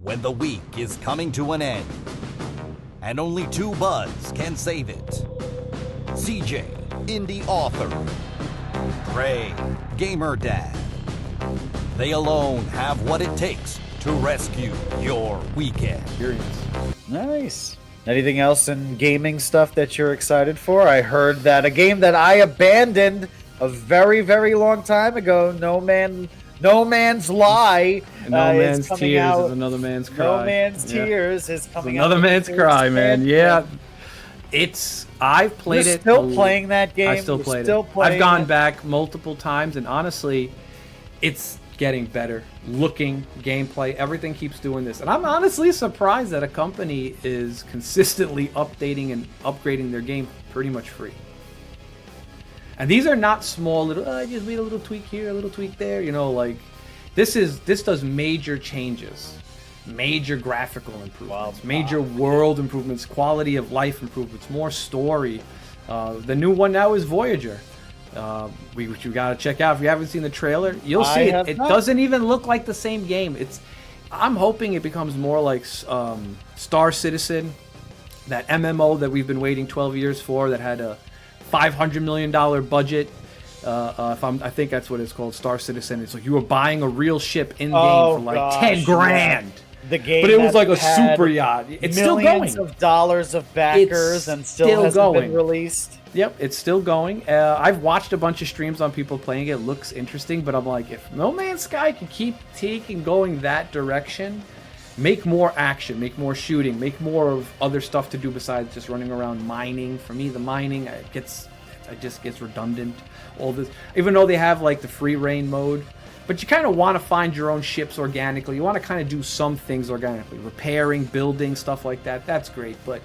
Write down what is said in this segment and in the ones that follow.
when the week is coming to an end, and only two buds can save it. C.J, indie author. Dre, gamer dad. They alone have what it takes to rescue your weekend. Nice. Anything else in gaming stuff that you're excited for? I heard that a game that I abandoned a very, very long time ago, No Man's Lie. No Man's Tears is another man's cry. No Man's Tears is coming out. Another man's cry, man. Yeah. I've played You're it. Still playing that game? I still played it. I've gone back multiple times, and honestly, it's getting better. Looking, gameplay, everything keeps doing this. And I'm honestly surprised that a company is consistently updating and upgrading their game pretty much free. And these are not small little, I just made a little tweak here, a little tweak there. You know, like, this does major changes. Major graphical improvements, major world improvements, quality of life improvements, more story. The new one now is Voyager, which you gotta check out. If you haven't seen the trailer, you'll see it. It doesn't even look like the same game. I'm hoping it becomes more like Star Citizen, that MMO that we've been waiting 12 years for, that had a $500 million budget. I think that's what it's called, Star Citizen. It's like you were buying a real ship in game for like 10 grand. The game, but it was like a super yacht. It's still going. Millions of dollars of backers, and still hasn't been released. Yep, it's still going. I've watched a bunch of streams on people playing it. It looks interesting, but I'm like, if No Man's Sky can keep going that direction, make more action, make more shooting, make more of other stuff to do besides just running around mining. For me, the mining it just gets redundant. All this, even though they have like the free reign mode. But you kind of want to find your own ships organically. You want to kind of do some things organically. Repairing, building, stuff like that. That's great, but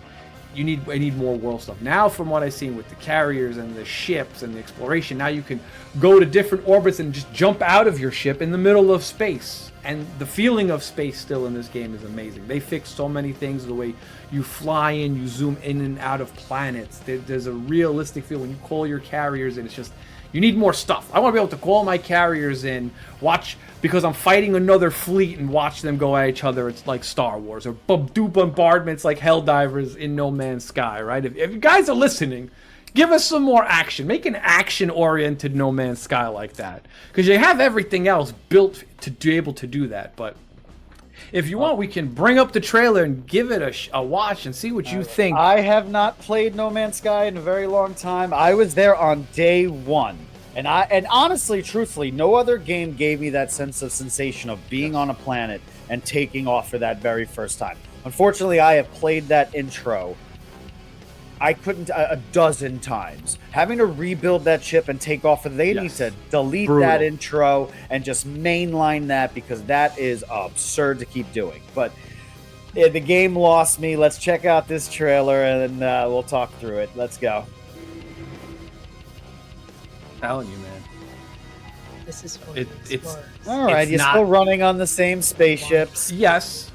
I need more world stuff. Now, from what I've seen with the carriers and the ships and the exploration, now you can go to different orbits and just jump out of your ship in the middle of space. And the feeling of space still in this game is amazing. They fixed so many things. The way you fly in, you zoom in and out of planets. There's a realistic feel when you call your carriers in. It's just... You need more stuff. I want to be able to call my carriers in, watch, because I'm fighting another fleet, and watch them go at each other. It's like Star Wars, or do bombardments like Helldivers in No Man's Sky, right? If you guys are listening, give us some more action. Make an action-oriented No Man's Sky like that. Because you have everything else built to be able to do that, but... If you want, we can bring up the trailer and give it a watch and see what you think. I have not played No Man's Sky in a very long time. I was there on day one. And honestly, truthfully, no other game gave me that sense of sensation of being on a planet and taking off for that very first time. Unfortunately, I have played that intro. I couldn't a dozen times. Having to rebuild that ship and take off, they need to delete that intro and just mainline that, because that is absurd to keep doing. But the game lost me. Let's check out this trailer and then we'll talk through it. Let's go. Telling you, man. This is fun. It's all right. You're still running on the same spaceships. Yes.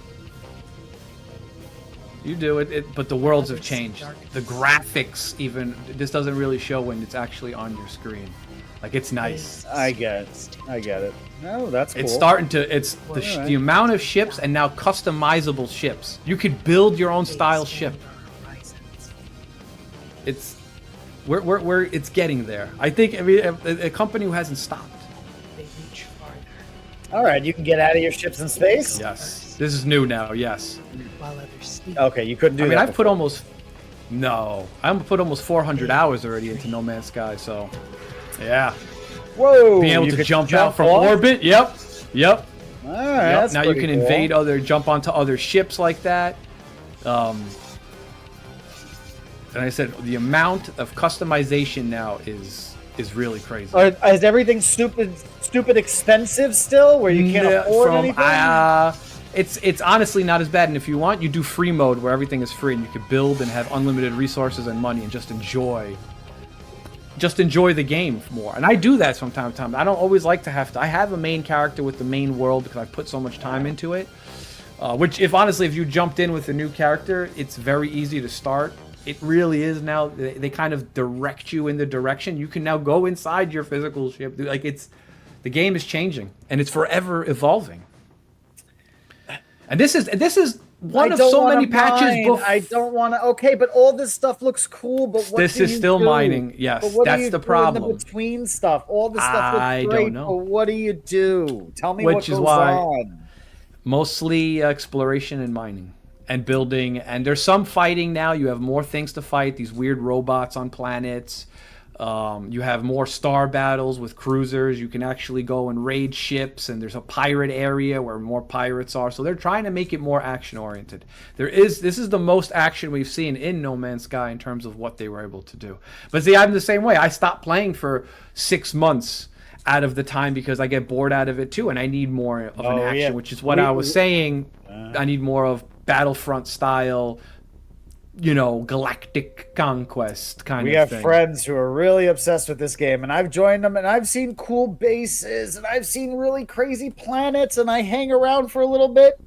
You do it, but the worlds have changed. The graphics, even this doesn't really show when it's actually on your screen. Like, it's nice. I get it. No, that's cool. It's starting to. It's the amount of ships, and now customizable ships. You could build your own style ship. It's where it's getting there. I think a company who hasn't stopped. They reach farther. All right, you can get out of your ships in space. Yes. This is new now, yes. While others sleep. Okay, you couldn't do that. I mean, I've put almost 400 hours already into No Man's Sky, so yeah. Whoa! Being able to jump out from orbit, yep. All right, now you can invade jump onto other ships like that. And I said the amount of customization now is really crazy. Is everything stupid expensive still, where you can't afford anything? It's honestly not as bad, and if you want, you do free mode where everything is free and you can build and have unlimited resources and money and just enjoy the game more. And I do that from time to time. I don't always like to have to. I have a main character with the main world because I put so much time into it. Which, if you jumped in with a new character, it's very easy to start. It really is now. They kind of direct you in the direction. You can now go inside your physical ship. Like, the game is changing and it's forever evolving. And this is one I of don't so wanna many patches. mine. I don't want to. Okay, but all this stuff looks cool. But what This do is you still do? mining. Yes, But what do that's you the do in problem. the between stuff, all the stuff looks I great. don't know. But what do you do? Tell me Which what is goes why- on. Mostly exploration and mining and building, and there's some fighting now. You have more things to fight. These weird robots on planets. You have more star battles with cruisers. You can actually go and raid ships, and there's a pirate area where more pirates are. So they're trying to make it more action oriented. This is the most action we've seen in No Man's Sky in terms of what they were able to do. But see, I'm the same way. I stopped playing for 6 months out of the time because I get bored out of it too, and I need more of an action, which is what I was saying. I need more of Battlefront style, galactic conquest kind of thing. We have friends who are really obsessed with this game, and I've joined them, and I've seen cool bases, and I've seen really crazy planets, and I hang around for a little bit.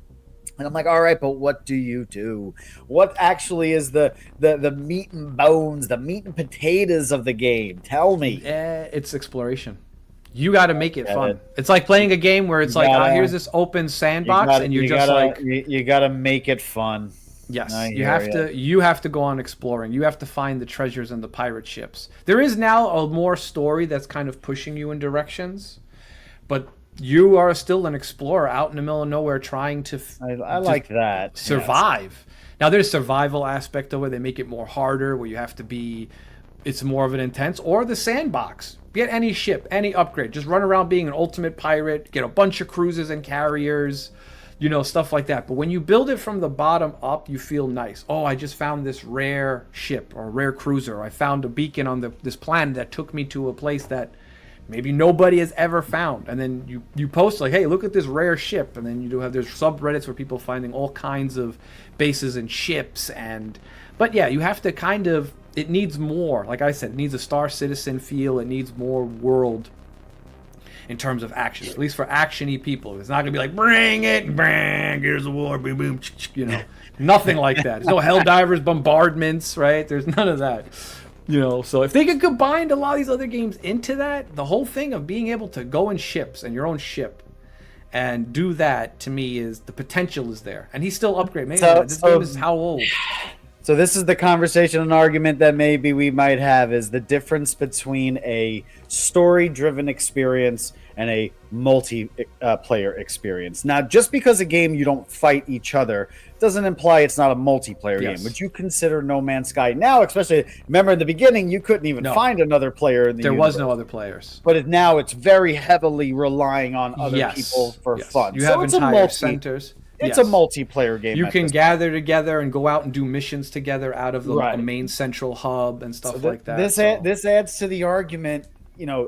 And I'm like, all right, but what do you do? What actually is the meat and bones, the meat and potatoes of the game? Tell me. It's exploration. You got to make it fun. it. It's like playing a game where it's here's this open sandbox, and you're just you got to make it fun. Yes, you have to go on exploring. You have to find the treasures and the pirate ships. There is now a more story that's kind of pushing you in directions, but you are still an explorer out in the middle of nowhere trying to I like that. survive. Yes. Now there's survival aspect of it. They make it more harder where you have to be. It's more of an intense, or the sandbox. Get any ship, any upgrade. Just run around being an ultimate pirate. Get a bunch of cruisers and carriers. Stuff like that. But when you build it from the bottom up, you feel nice. Oh, I just found this rare ship or rare cruiser. Or I found a beacon on this planet that took me to a place that maybe nobody has ever found. And then you post like, hey, look at this rare ship. And then there's subreddits where people finding all kinds of bases and ships. But yeah, you have to kind of, it needs more. Like I said, it needs a Star Citizen feel. It needs more world in terms of action, at least for action-y people. It's not going to be like, bring it, bang, here's the war, boom, boom, nothing like that. There's no Helldivers, bombardments, right? There's none of that. So if they could combine a lot of these other games into that, the whole thing of being able to go in ships and your own ship and do that, to me, is the potential is there. And he's still upgrading. This game is how old? So this is the conversation and argument that maybe we might have, is the difference between a story-driven experience and a multiplayer experience. Now, just because a game you don't fight each other doesn't imply it's not a multiplayer game. Would you consider No Man's Sky now, especially, remember in the beginning, you couldn't even find another player in the There universe. was no other players. But now it's very heavily relying on other people for fun. You have entire centers. It's a multiplayer game. You can gather together and go out and do missions together out of a main central hub and stuff like that. This adds to the argument,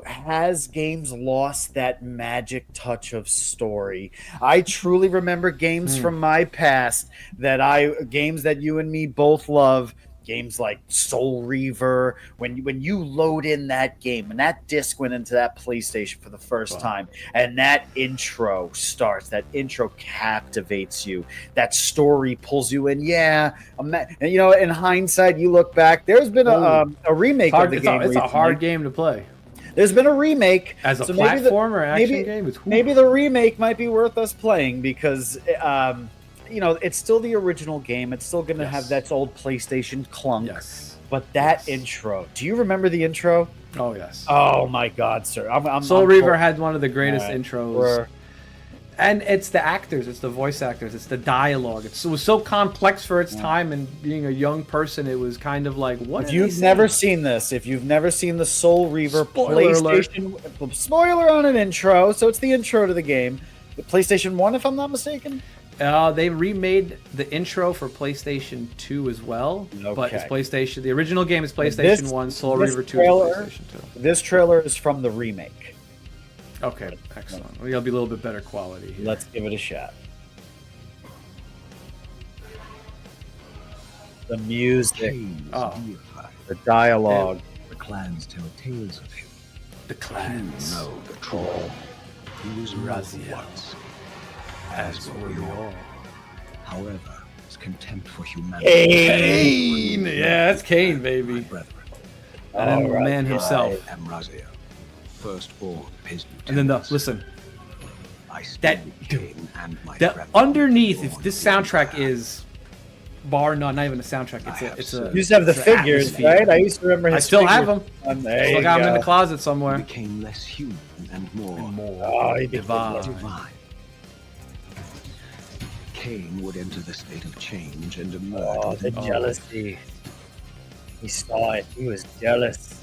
has games lost that magic touch of story? I truly remember games from my past games that you and me both love. Games like Soul Reaver, when you load in that game and that disc went into that PlayStation for the first time, and that intro starts, that intro captivates you, that story pulls you in. In hindsight, you look back, there's been a remake of the game. It's a hard game to play. There's been a remake as a platformer action game. Maybe the remake might be worth us playing because. It's still the original game. It's still going to have that old PlayStation clunk. Yes. But that intro, do you remember the intro? Oh, yes. Oh, my God, sir. Soul Reaver had one of the greatest intros. And it's the actors. It's the voice actors. It's the dialogue. It was so complex for its time, and being a young person, it was kind of like, what? If you've never seen this, if you've never seen the Soul Reaver PlayStation... Spoiler on an intro. So it's the intro to the game. The PlayStation 1, if I'm not mistaken? They remade the intro for PlayStation 2 as well, but it's PlayStation. The original game is PlayStation 1. Soul Reaver 2 is PlayStation 2. This trailer is from the remake. Okay, excellent. It'll be a little bit better quality here. Let's give it a shot. The music, the dialogue. The clans tell tales of him. The clans know the truth. He was Razia once. As were we all. However, his contempt for humanity. Cain! Yeah, that's Cain, baby. And the man himself. Amrazia, firstborn of his and then listen. I that still became and my that brethren underneath, if born this in soundtrack wrath. is bar none, not even a soundtrack. It's a. You used to have the it's an figures, atmosphere. right? I used to remember his I still have figures. them. There Still you got them in go. the closet He somewhere. became less human and more, Oh, he became Divine. divine. Cain would enter the state of change and emerge Oh, with the a jealousy. He saw it. He was jealous.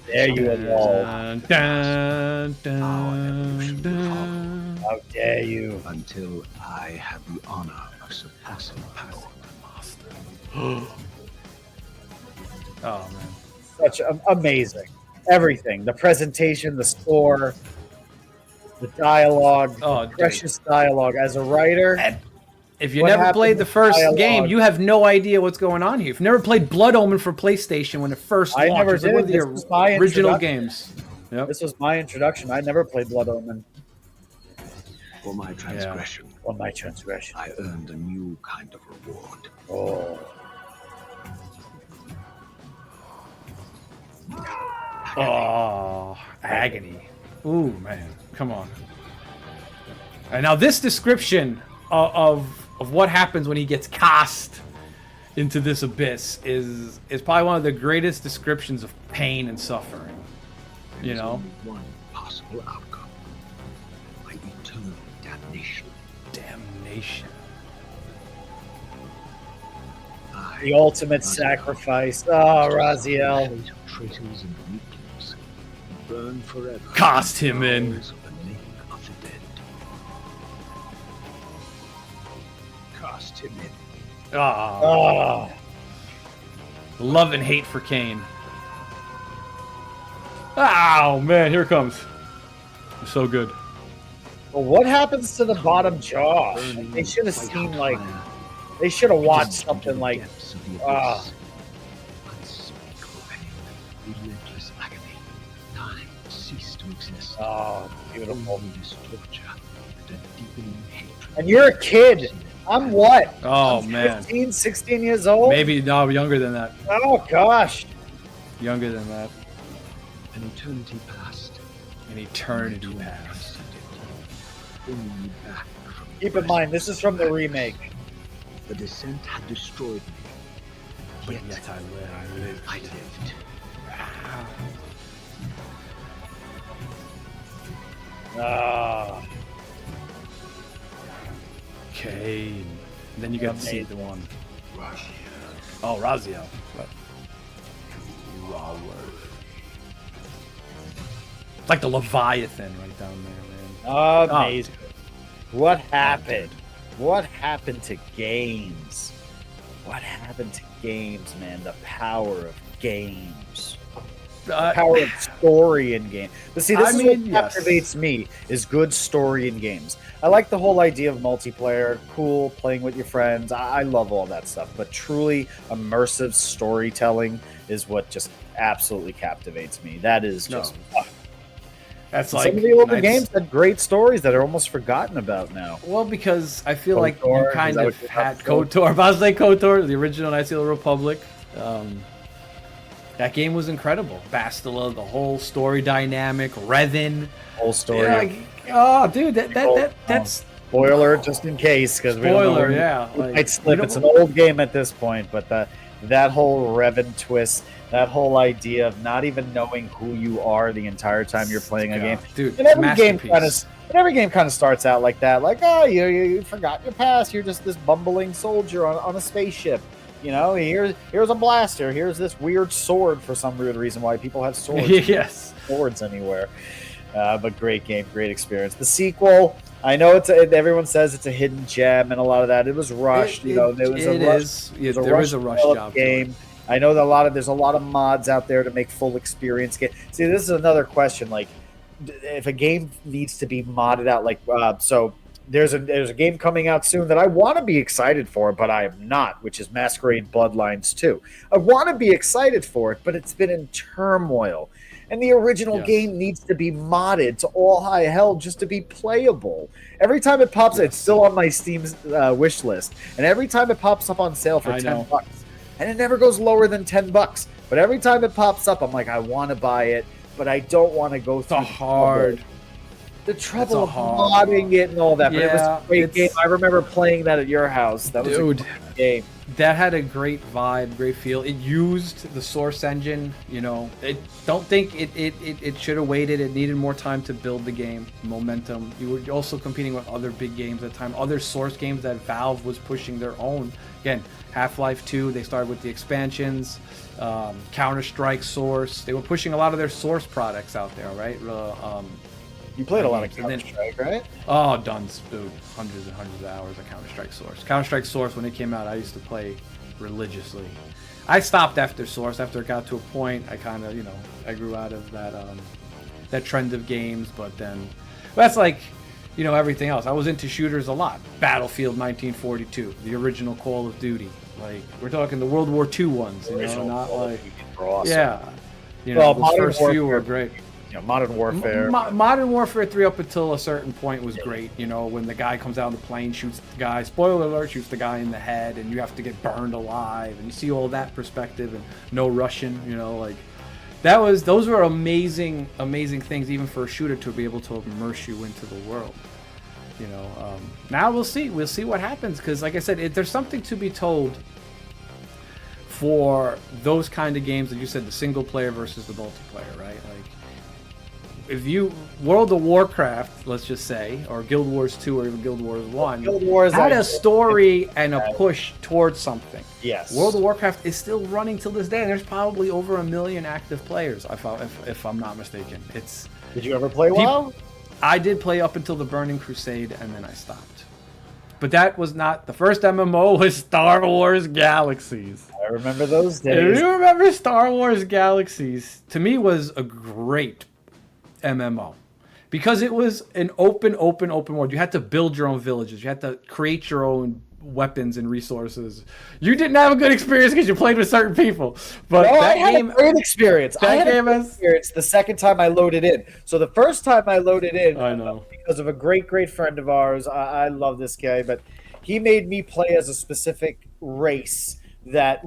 There you evolved. Dun, dun, dun. How dare you? until I have the honor of surpassing power. Oh man. Such amazing. Everything. The presentation, the score, the dialogue, Oh, precious dialogue. As a writer, And if you What never happened played the with first dialogue? game, you have no idea what's going on here. If you've never played Blood Omen for PlayStation when it first I launched, never it was like one of did. This was my the original introduction. games. Yep. this was my introduction. I never played Blood Omen For my transgression, on my transgression. I earned a new kind of reward. Oh, Oh, agony. Ooh, man. Come on. And now this description of what happens when he gets cast into this abyss is probably one of the greatest descriptions of pain and suffering. You There's know? only one possible outcome: my eternal damnation. Damnation. I, the ultimate sacrifice. Oh, Raziel. fate of traitors and weaklings, burn forever. Cast him in. Bowels of the lake of the dead. Cast him in. Ah, Oh, love and hate for Cain. Oh man, here it comes. So good. well, what happens to the bottom jaw? Burning They should have white seen hot like fire. they should have watched Into something the like depths of the ah. abyss. Unspeakable pain, relentless agony. Time ceased to exist. oh, beautiful. Only this torture and a deepening hatred. And you're a kid. I'm what? Oh I'm man. 15, 16 years old? Maybe no, younger than that. Oh gosh. Younger than that. An eternity passed. An eternity Only to past. unprecedented. Bringing me back from the Keep in mind, this is from the precipice. remake. The descent had destroyed me. But Yet yet I live. I lived. Ah, Cain. And then you get to see Amazing. the one. Oh, Raziel. Right. It's like the Leviathan right down there, man. amazing. What happened? What happened to games? What happened to games, man? The power of games. Power of story in game. But see, this I is mean, what yes. captivates me is good story in games. I like the whole idea of multiplayer, cool, playing with your friends. I love all that stuff. But truly immersive storytelling is what just absolutely captivates me. That is No. just That's some like of the older it's- games had great stories that are almost forgotten about now. Well, because I feel like KOTOR, you is kind that of what you're had about to KOTOR. I was like KOTOR, the original Knights of the Republic. That game was incredible. Bastila, the whole story dynamic, Revan. Whole story. Yeah, oh, dude, that's Spoiler, just in case, because we don't know spoiler. when Yeah, we like, might slip. you know- It's an old game at this point, but that whole Revan twist, that whole idea of not even knowing who you are the entire time you're playing a Yeah, game. dude. And every game Masterpiece. kind of starts out like that. Like, oh, you forgot your past. You're just this bumbling soldier on a spaceship. You know, here's a blaster. Here's this weird sword for some weird reason why people have swords. Yes. Swords anywhere. But great game, great experience. The sequel, I know everyone says it's a hidden gem and a lot of that. It was rushed. There was a rush. Yeah, It was there was a rush developed job to it. game. I know that there's a lot of mods out there to make full experience game. See, this is another question. Like, if a game needs to be modded out, like so. There's a game coming out soon that I want to be excited for, but I am not, which is Masquerade Bloodlines 2. I want to be excited for it, but it's been in turmoil. And the original Yes. game needs to be modded to all high hell just to be playable. Every time it pops, it's still on my Steam wish list. And every time it pops up on sale for I $10, know. and it never goes lower than $10. But every time it pops up, I'm like, I want to buy it, but I don't want to go through The hard. the trouble of hard- modding it and all that. But it was Yeah, a great game. it's- I remember playing that at your house. That was a Dude. great game. That had a great vibe, great feel. It used the Source engine. You know, don't think it should have waited. It needed more time to build the game, momentum. You were also competing with other big games at the time, other Source games that Valve was pushing their own. Again, Half-Life 2, they started with the expansions. Counter-Strike Source. They were pushing a lot of their Source products out there, right? You played a lot of And then- Counter-Strike, right? Oh, dudes, hundreds and hundreds of hours of Counter-Strike Source. Counter-Strike Source, when it came out, I used to play religiously. I stopped after Source. After it got to a point, I kind of, I grew out of that trend of games. But then, that's like, everything else. I was into shooters a lot. Battlefield 1942, the original Call of Duty. Like, we're talking the World War II ones, not like, yeah. Well, those first few were great. Modern Warfare. Modern Warfare 3 up until a certain point was great. When the guy comes out on the plane, shoots the guy, spoiler alert, shoots the guy in the head, and you have to get burned alive, and you see all that perspective, and no Russian, like those were amazing things, even for a shooter to be able to immerse you into the world. Now we'll see what happens, because like I said, there's something to be told for those kind of games that you said, the single player versus the multiplayer, right? Like, if you World of Warcraft, let's just say, or Guild Wars 2 or even Guild Wars 1, Guild Wars had a story and a push towards something. Yes. World of Warcraft is still running till this day, and there's probably over 1 million active players, if I'm not mistaken. Did you ever play WoW? I did play up until the Burning Crusade, and then I stopped. But that was not the first MMO. Was Star Wars Galaxies. I remember those days. If you remember Star Wars Galaxies, to me was a great MMO. Because it was an open world. You had to build your own villages. You had to create your own weapons and resources. You didn't have a good experience because you played with certain people. But I had a great experience. I had a great experience the second time I loaded in. So the first time I loaded in, I know, because of a great friend of ours. I love this guy, but he made me play as a specific race that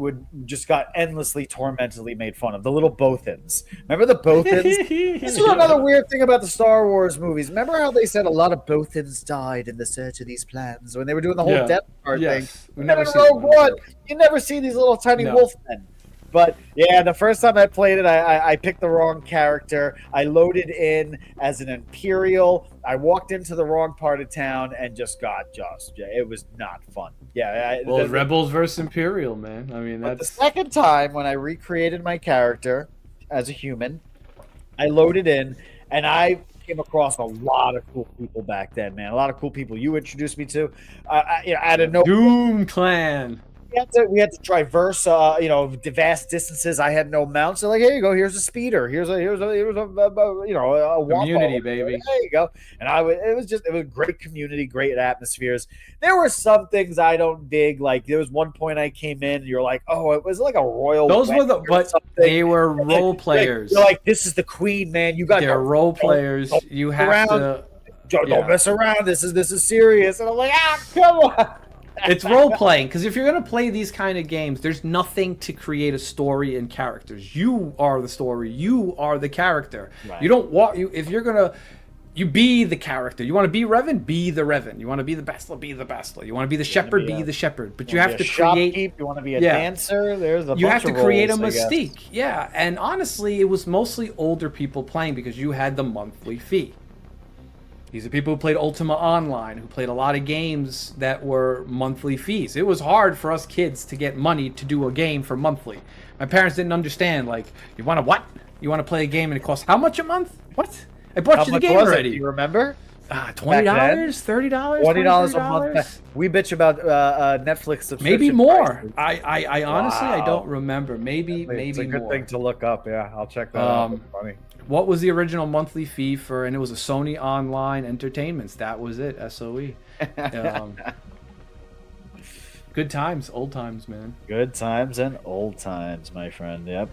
just got endlessly tormentedly made fun of. The little Bothans. Remember the Bothans? This is another weird thing about the Star Wars movies. Remember how they said a lot of Bothans died in the search of these plans when they were doing the whole Death Star thing? We never see Rogue One, you never see these little tiny wolfmen. But yeah, the first time I played it, I picked the wrong character. I loaded in as an Imperial. I walked into the wrong part of town and it was not fun. Yeah. Rebels versus Imperial, man. I mean, that's the second time when I recreated my character as a human. I loaded in, and I came across a lot of cool people back then, man. A lot of cool people you introduced me to. Out of no Doom Clan. We had to traverse, vast distances. I had no mounts. So like, here you go. Here's a speeder. Here's a community, baby. There you go. And it was great community, great atmospheres. There were some things I don't dig. Like there was one point I came in, and you're like, oh, it was like a royal. Those were they were role players. You're like, this is the queen, man. You got they're role players. You have to don't mess around. This is serious. And I'm like, come on. It's role playing, because if you're gonna play these kind of games, there's nothing to create a story and characters. You are the story. You are the character. Right. You don't want if you're gonna. You be the character. You want to be Revan? Be the Revan. You want to be the Bastila? Be the Bastila. You want to be the shepherd? Be the shepherd. But you have to create. You want to be a dancer? There's a you bunch have to of create a roles, mystique. Yeah, and honestly, it was mostly older people playing because you had the monthly fee. These are people who played Ultima Online, who played a lot of games that were monthly fees. It was hard for us kids to get money to do a game for monthly. My parents didn't understand. Like, you want to what? You want to play a game and it costs how much a month? What? I bought you the game already. Do you remember? $20, $30, $20 a month. We bitch about Netflix subscription. Maybe more. Prices. I honestly I don't remember. Maybe it's a good more. thing to look up. Yeah, I'll check that out. That's funny. What was the original monthly fee for? And it was a Sony Online Entertainments. That was it. SOE. Good times, old times, man. Good times and old times, my friend. Yep.